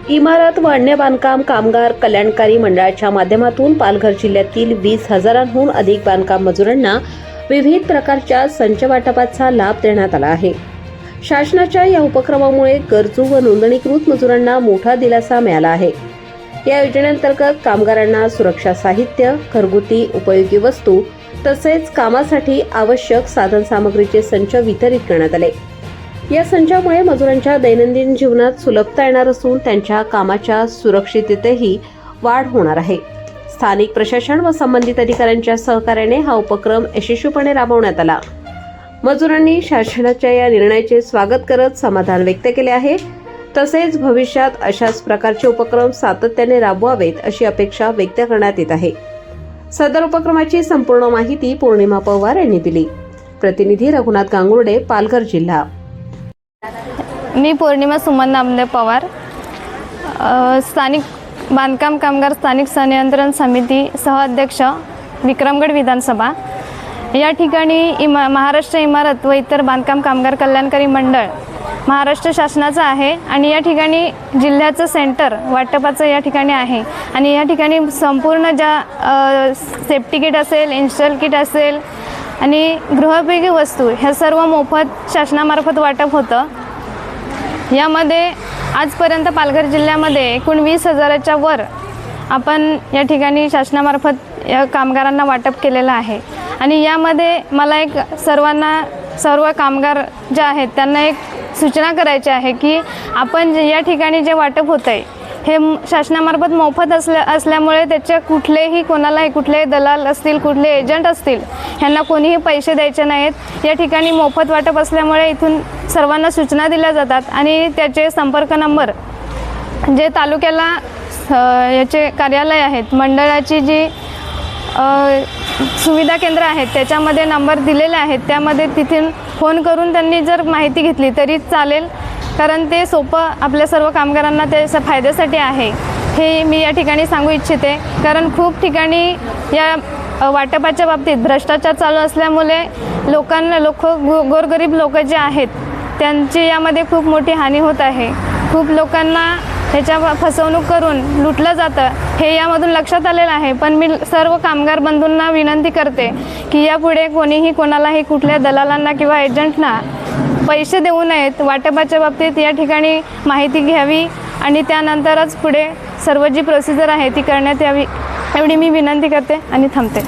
इमारत व अन्य बांधकाम कामगार कल्याणकारी मंडळाच्या माध्यमातून पालघर जिल्ह्यातील 20,000हून अधिक बांधकाम मजुरांना विविध प्रकारच्या संच वाटपाचा लाभ देण्यात आला आहे। शासनाच्या या उपक्रमामुळे गरजू व नोंदणीकृत मजुरांना मोठा दिलासा मिळाला आहे। या योजनेअंतर्गत कामगारांना सुरक्षा साहित्य, घरगुती उपयोगी वस्तू तसेच कामासाठी आवश्यक साधनसामग्रीचे संच वितरित करण्यात आले। या संचामुळे मजुरांच्या दैनंदिन जीवनात सुलभता येणार असून त्यांच्या कामाच्या सुरक्षिततेतही वाढ होणार आहे। स्थानिक प्रशासन व संबंधित अधिकाऱ्यांच्या सहकार्याने हा उपक्रम यशस्वीपणे राबवण्यात आला। मजुरांनी शासनाच्या या निर्णयाचे स्वागत करत समाधान व्यक्त केले आहे। तसेच भविष्यात अशाच प्रकारचे उपक्रम सातत्याने राबवावेत अशी अपेक्षा व्यक्त करण्यात येत आहे। सदर उपक्रमाची संपूर्ण माहिती पौर्णिमा पवार यांनी दिली। प्रतिनिधी रघुनाथ गांगुर्डे, पालघर जिल्हा। मी पौर्णिमा सुमन नामदेव पवार, स्थानिक बांधकाम कामगार स्थानिक संनियंत्रण समिती सहअध्यक्ष, विक्रमगड विधानसभा। या ठिकाणी महाराष्ट्र इमारत व इतर बांधकाम कामगार कल्याणकारी मंडळ महाराष्ट्र शासनाचं आहे आणि या ठिकाणी जिल्ह्याचं सेंटर वाटपाचं या ठिकाणी आहे आणि या ठिकाणी संपूर्ण ज्या सेफ्टी किट असेल, इन्स्टॉल किट असेल आणि गृहोपयोगी वस्तू ह्या सर्व मोफत शासनामार्फत वाटप होतं। यामध्ये आजपर्यंत पालघर जिल्ह्यामध्ये एकूण 20,000च्या वर आपण या ठिकाणी शासनामार्फत या कामगारांना वाटप केलेलं आहे आणि यामध्ये मला एक सर्व कामगार जे आहेत त्यांना एक सूचना करायची आहे की आपण या ठिकाणी जे वाटप होतं आहे हे शासनामार्फत मोफत असल्यामुळे त्याच्या कोणालाही कुठलेही दलाल असतील, कुठले एजंट असतील ह्यांना कोणीही पैसे द्यायचे नाहीत। या ठिकाणी मोफत वाटप असल्यामुळे इथून सर्वांना सूचना दिल्या जातात आणि त्याचे संपर्क नंबर जे तालुक्याला याचे कार्यालय आहेत, मंडळाची जी सुविधा केंद्र आहेत त्याच्यामध्ये नंबर दिलेले आहेत, त्यामध्ये तिथून फोन करून त्यांनी जर माहिती घेतली तरी चालेल, कारण ते सोपं आपल्या सर्व कामगारांना त्याच्या फायद्यासाठी आहे हे मी या ठिकाणी सांगू इच्छिते। कारण खूप ठिकाणी या वाटपाच्या बाबतीत भ्रष्टाचार चालू असल्यामुळे गोरगरीब लोक जे आहेत त्यांची यामध्ये खूप मोठी हानी होत आहे। खूप लोकांना ह्याच्या फसवणूक करून लुटलं जातं हे यामधून लक्षात आलेलं आहे। पण मी सर्व कामगार बंधूंना विनंती करते की यापुढे कोणीही कोणालाही कुठल्या दलालांना किंवा एजंटना पैसे देऊ नयेत। वाटपाच्या बाबतीत या ठिकाणी माहिती घ्यावी आणि त्यानंतरच पुढे सर्व जी प्रोसिजर आहे ती करण्यात यावी एवढी मी विनंती करते आणि थांबते।